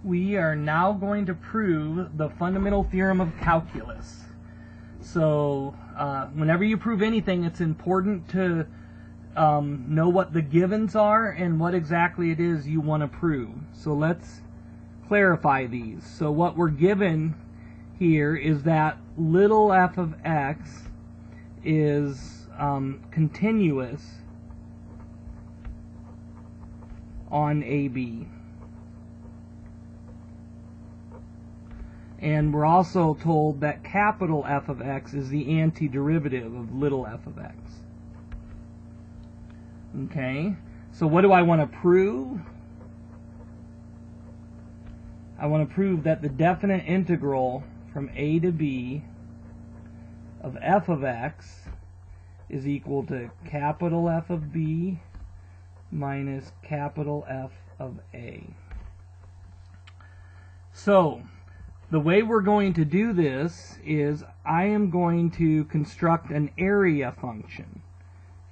we are now going to prove the fundamental theorem of calculus. So whenever you prove anything, it's important to know what the givens are and what exactly it is you want to prove. So let's clarify these. So what we're given here is that little f of x is continuous on AB. And we're also told that capital F of x is the antiderivative of little f of x. Okay, so what do I want to prove? I want to prove that the definite integral from a to b of f of x is equal to capital F of b minus capital F of a. So the way we're going to do this is I am going to construct an area function.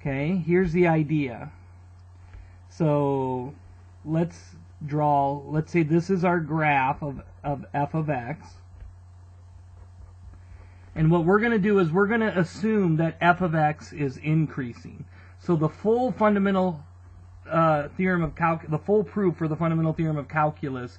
Okay, here's the idea. So let's say this is our graph of f of x. And what we're going to do is we're going to assume that f of x is increasing. So the full fundamental the full proof for the fundamental theorem of calculus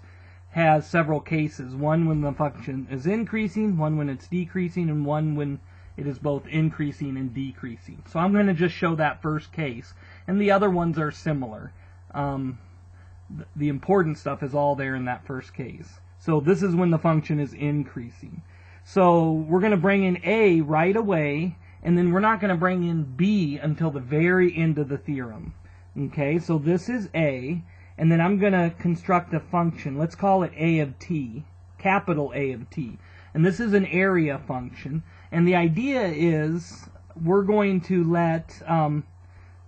has several cases. One when the function is increasing, one when it's decreasing, and one when it is both increasing and decreasing. So I'm going to just show that first case, and the other ones are similar. The important stuff is all there in that first case. So this is when the function is increasing. So we're going to bring in a right away, and then we're not going to bring in b until the very end of the theorem. Okay, so this is a, and then I'm going to construct a function. Let's call it a of t, capital A of t. And this is an area function. And the idea is we're going to let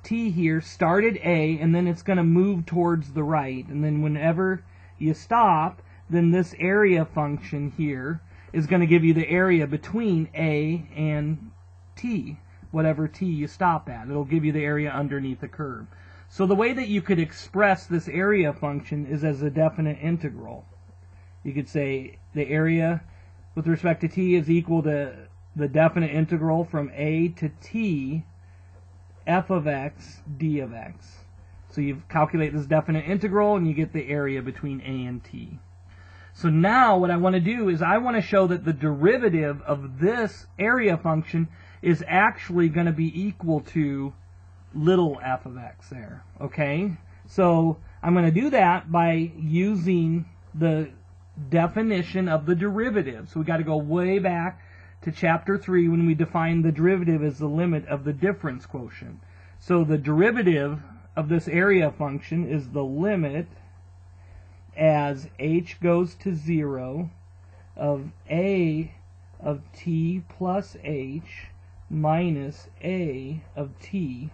t here start at a, and then it's going to move towards the right. And then whenever you stop, then this area function here is going to give you the area between a and t, whatever t you stop at. It'll give you the area underneath the curve. So the way that you could express this area function is as a definite integral. You could say the area with respect to t is equal to the definite integral from a to t f of x d of x. So you calculate this definite integral and you get the area between a and t. So now what I want to do is I want to show that the derivative of this area function is actually going to be equal to little f of x there. Okay? So I'm going to do that by using the definition of the derivative. So we got to go way back to chapter 3 when we defined the derivative as the limit of the difference quotient. So the derivative of this area function is the limit as h goes to 0 of a of t plus h minus a of t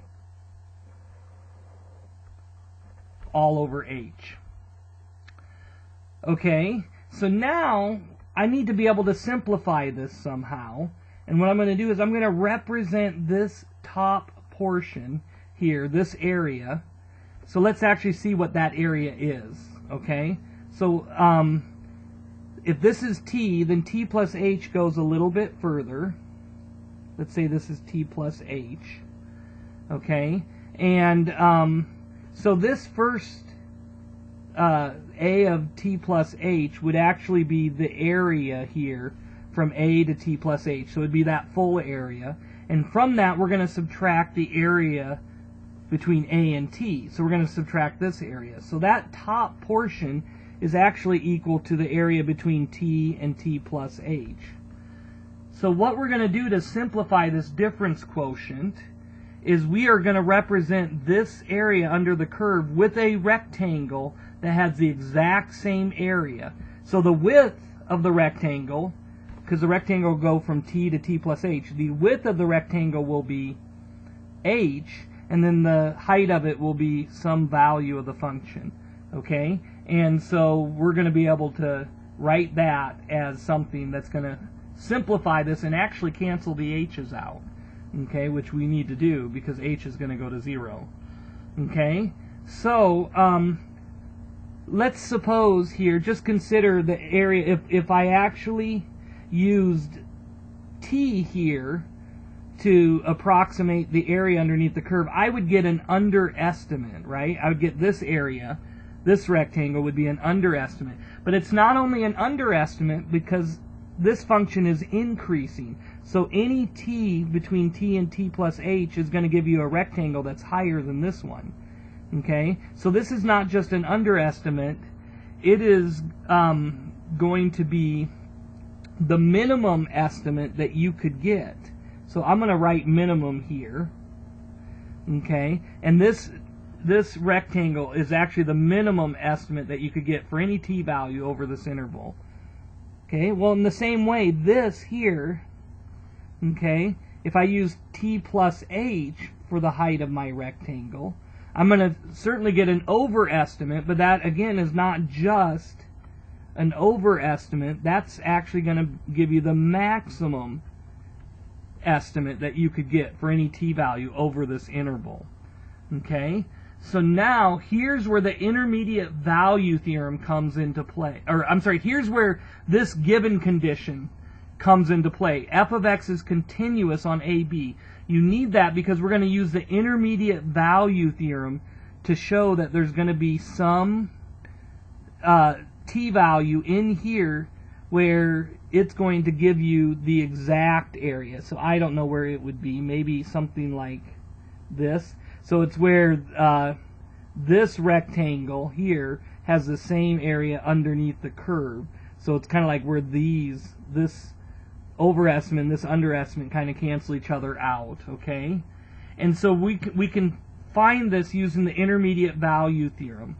all over h. Okay, so now I need to be able to simplify this somehow, and what I'm going to do is I'm going to represent this top portion here, this area. So let's actually see what that area is. Okay, so if this is t, then t plus h goes a little bit further. Let's say this is t plus h. Okay, and so this first a of t plus h would actually be the area here from a to t plus h. So it would be that full area. And from that, we're going to subtract the area between a and t. So we're going to subtract this area. So that top portion is actually equal to the area between t and t plus h. So what we're going to do to simplify this difference quotient is we are going to represent this area under the curve with a rectangle that has the exact same area. So the width of the rectangle, because the rectangle will go from t to t plus h, the width of the rectangle will be h, and then the height of it will be some value of the function. Okay? And so we're going to be able to write that as something that's going to simplify this and actually cancel the h's out. Okay, which we need to do because h is going to go to 0. Okay, so let's suppose here, just consider the area, if I actually used t here to approximate the area underneath the curve, I would get an underestimate, right? I would get this area, this rectangle would be an underestimate. But it's not only an underestimate because this function is increasing. So any t between t and t plus h is going to give you a rectangle that's higher than this one. Okay? So this is not just an underestimate. It is going to be the minimum estimate that you could get. So I'm going to write minimum here. Okay? And this rectangle is actually the minimum estimate that you could get for any t value over this interval. Okay? Well, in the same way, this here, okay, if I use t plus h for the height of my rectangle, I'm going to certainly get an overestimate, but that, again, is not just an overestimate. That's actually going to give you the maximum estimate that you could get for any t value over this interval. Okay? So now, here's where the intermediate value theorem comes into play. Or, I'm sorry, here's where this given condition comes into play. F of x is continuous on AB. You need that because we're going to use the intermediate value theorem to show that there's going to be some t value in here where it's going to give you the exact area. So I don't know where it would be. Maybe something like this. So it's where this rectangle here has the same area underneath the curve. So it's kind of like where this overestimate and this underestimate kind of cancel each other out, okay? And so we can find this using the intermediate value theorem,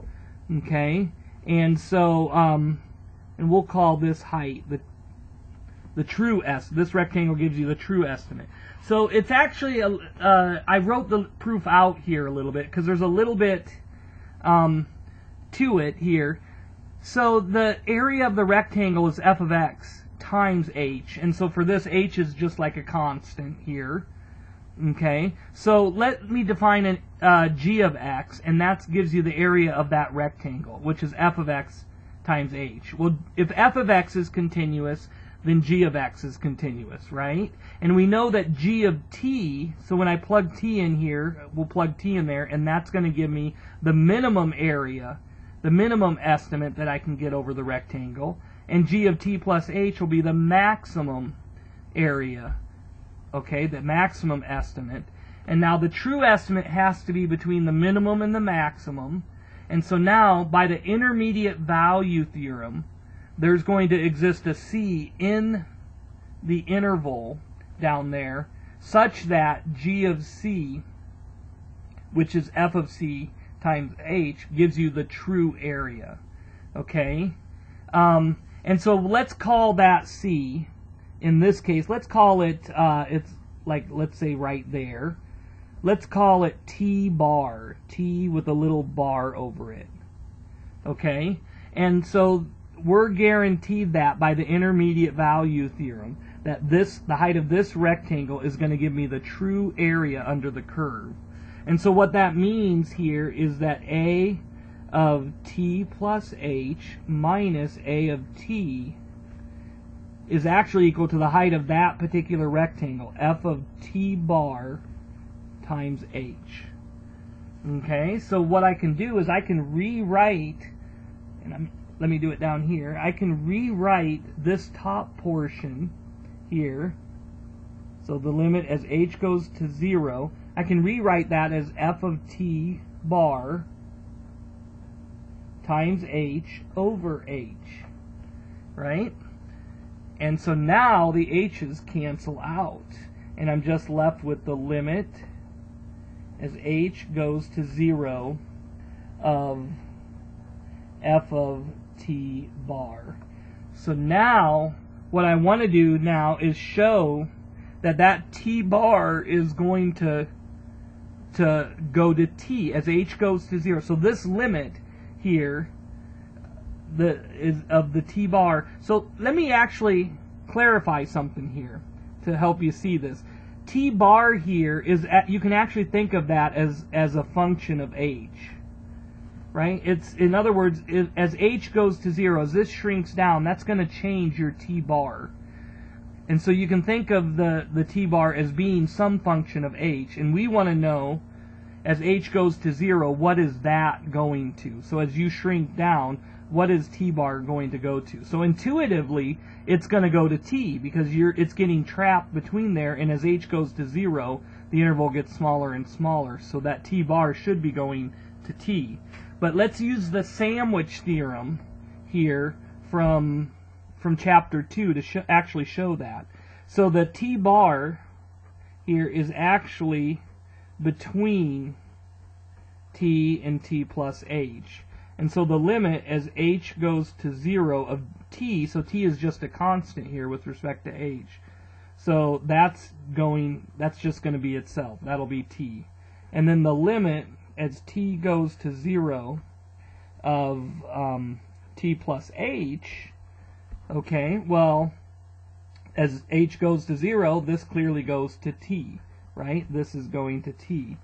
okay? And so, and we'll call this height the true estimate. This rectangle gives you the true estimate. So it's actually, I wrote the proof out here a little bit because there's a little bit to it here. So the area of the rectangle is f of x times h. And so for this, h is just like a constant here. Okay, so let me define an g of x, and that gives you the area of that rectangle, which is f of x times h. Well, if f of x is continuous, then g of x is continuous, right? And we know that g of t, so when I plug t in here, we'll plug t in there, and that's going to give me the minimum area, the minimum estimate that I can get over the rectangle. And g of t plus h will be the maximum area, okay, the maximum estimate. And now the true estimate has to be between the minimum and the maximum. And so now, by the intermediate value theorem, there's going to exist a c in the interval down there such that g of c, which is f of c times h, gives you the true area. Okay? And so let's call that c, in this case, let's call it, it's like, let's say right there. Let's call it t bar, t with a little bar over it. Okay? And so we're guaranteed that by the intermediate value theorem that the height of this rectangle is going to give me the true area under the curve. And so what that means here is that a of t plus h minus a of t is actually equal to the height of that particular rectangle, f of t bar times h. Okay, so what I can do is I can rewrite, and let me do it down here. I can rewrite this top portion here. So the limit as h goes to 0, I can rewrite that as f of t bar times h over h, right? And so now the h's cancel out, and I'm just left with the limit as h goes to 0 of f of t bar. So now what I want to do now is show that that t bar is going to go to t as h goes to 0. So this limit here is of the t bar. So let me actually clarify something here to help you see this. T bar here is you can actually think of that as a function of h. right? It's, in other words, as h goes to 0, as this shrinks down, that's going to change your t bar. And so you can think of the t bar as being some function of h, and we want to know, as h goes to 0, what is that going to? So as you shrink down, what is t bar going to go to? So intuitively, it's going to go to t, because it's getting trapped between there, and as h goes to 0, the interval gets smaller and smaller, so that t bar should be going to t. But let's use the sandwich theorem here from chapter 2 to actually show that. So the t bar here is actually between t and t plus h. And so the limit as h goes to 0 of t, so t is just a constant here with respect to h. So that's just going to be itself. That'll be t. And then the limit as t goes to 0 of t plus h, okay, well, as h goes to 0, this clearly goes to t, right? This is going to t.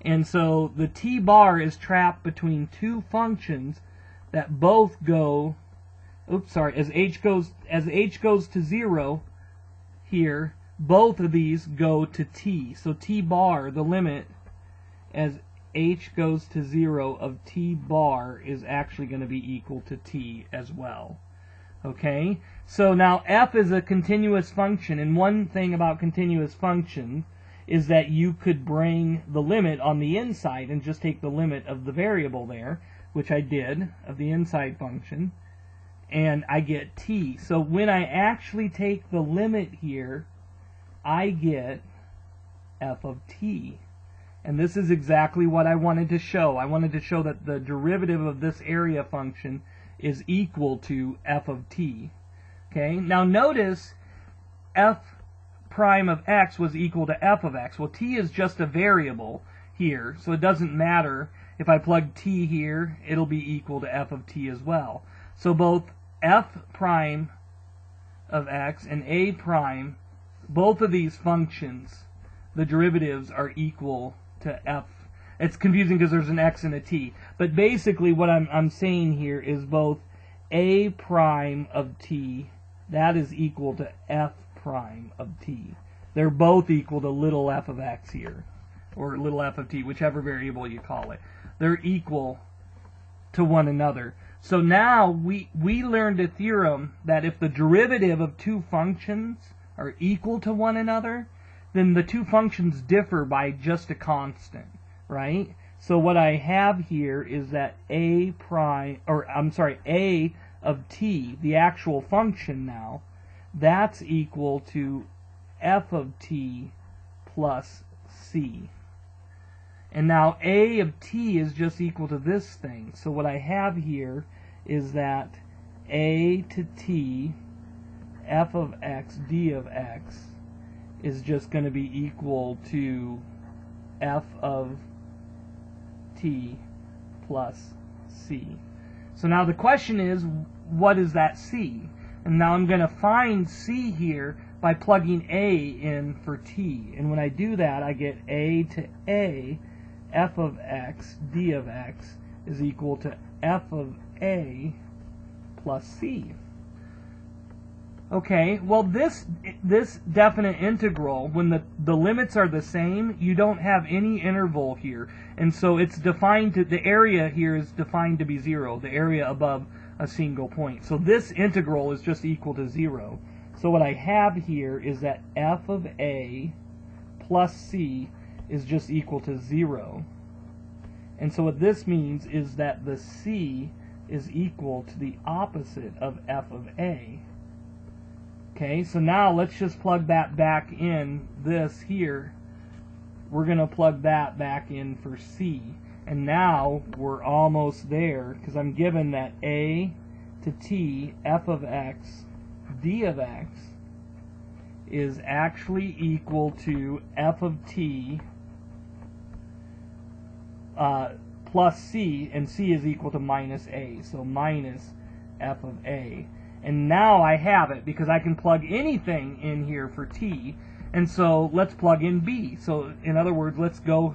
And so the t bar is trapped between two functions that both go, as h goes to 0 here, both of these go to t. So t bar, the limit as h goes to 0 of t bar is actually going to be equal to t as well. Okay? So now f is a continuous function, and one thing about continuous functions is that you could bring the limit on the inside and just take the limit of the variable there, which I did, of the inside function, and I get t. So when I actually take the limit here, I get f of t. And this is exactly what I wanted to show. I wanted to show that the derivative of this area function is equal to f of t. Okay? Now notice f prime of x was equal to f of x. Well, t is just a variable here, so it doesn't matter. If I plug t here, it'll be equal to f of t as well. So both f prime of x and a prime, both of these functions, the derivatives are equal to f. It's confusing because there's an x and a t. But basically what I'm saying here is both a prime of t, that is equal to f prime of t. They're both equal to little f of x here, or little f of t, whichever variable you call it. They're equal to one another. So now we learned a theorem that if the derivative of two functions are equal to one another, then the two functions differ by just a constant, right? So what I have here is that a of t, the actual function now, that's equal to f of t plus c. And now a of t is just equal to this thing. So what I have here is that a to t f of x d of x is just going to be equal to f of t plus c. So now the question is, what is that c? And now I'm going to find c here by plugging a in for t. And when I do that, I get a to a, f of x d of x is equal to f of a plus c. Okay, well this definite integral, when the limits are the same, you don't have any interval here. And so it's defined to, the area here is defined to be 0, the area above a single point. So this integral is just equal to 0. So what I have here is that f of a plus c is just equal to 0. And so what this means is that the c is equal to the opposite of f of a. Okay, so now let's just plug that back in this here. We're going to plug that back in for c. And now we're almost there, because I'm given that a to t f of x d of x is actually equal to f of t plus c, and c is equal to minus a, so minus f of a. And now I have it, because I can plug anything in here for t, and so let's plug in b. So in other words, let's go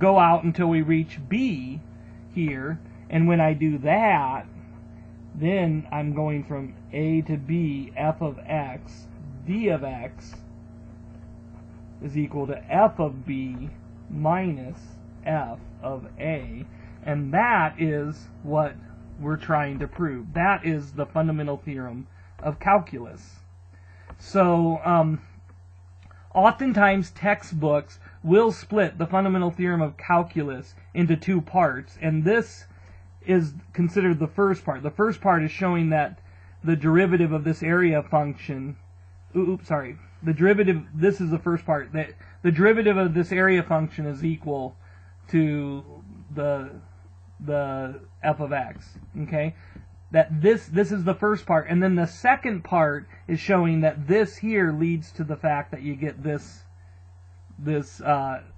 out until we reach b here, And when I do that, then I'm going from a to b, f of x, d of x is equal to f of b minus f of a. And that is what we're trying to prove. That is the fundamental theorem of calculus. So, oftentimes textbooks will split the fundamental theorem of calculus into two parts, and this is considered the first part. The first part is showing that the derivative of this area function, this is the first part, that the derivative of this area function is equal to the f of x, okay? That this is the first part, and then the second part is showing that this here leads to the fact that you get this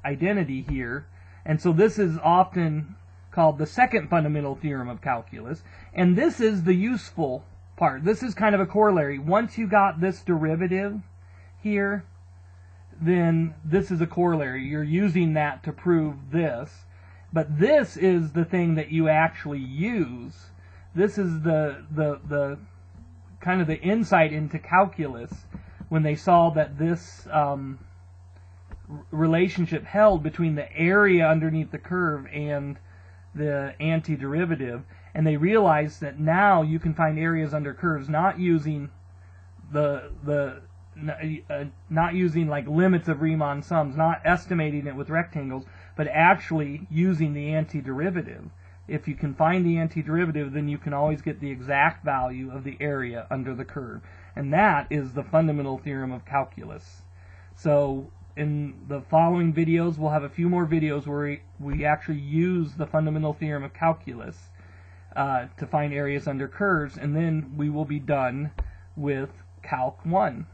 identity here, and so this is often called the second fundamental theorem of calculus, and this is the useful part. This is kind of a corollary. Once you got this derivative here, then this is a corollary. You're using that to prove this, but this is the thing that you actually use. This is the kind of the insight into calculus when they saw that this relationship held between the area underneath the curve and the antiderivative, and they realized that now you can find areas under curves not using not using like limits of Riemann sums, not estimating it with rectangles, but actually using the antiderivative. If you can find the antiderivative, then you can always get the exact value of the area under the curve. And that is the fundamental theorem of calculus. So in the following videos, we'll have a few more videos where we actually use the fundamental theorem of calculus to find areas under curves, and then we will be done with Calc 1.